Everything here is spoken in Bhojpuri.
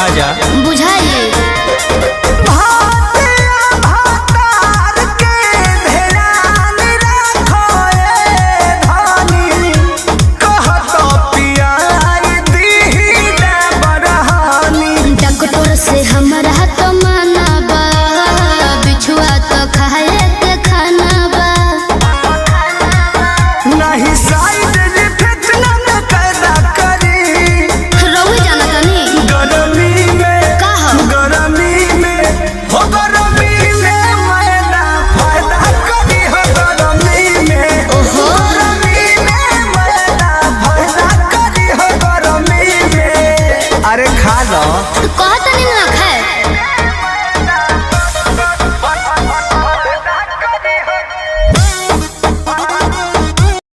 खा जा। बुझाइए डॉक्टर से हमरा तो माना बा, बिछुआ तो खाए के खाना बा। नहीं साइड इफेक्ट न पैदा करी। रउए जाना तनी गरमी में का हो? गरमी में हो गरमी में मैदा फायदा करी हो गरमी में। ओहो। गरमी में मैदा फायदा करी हो गरमी में। अरे खा लो। कहता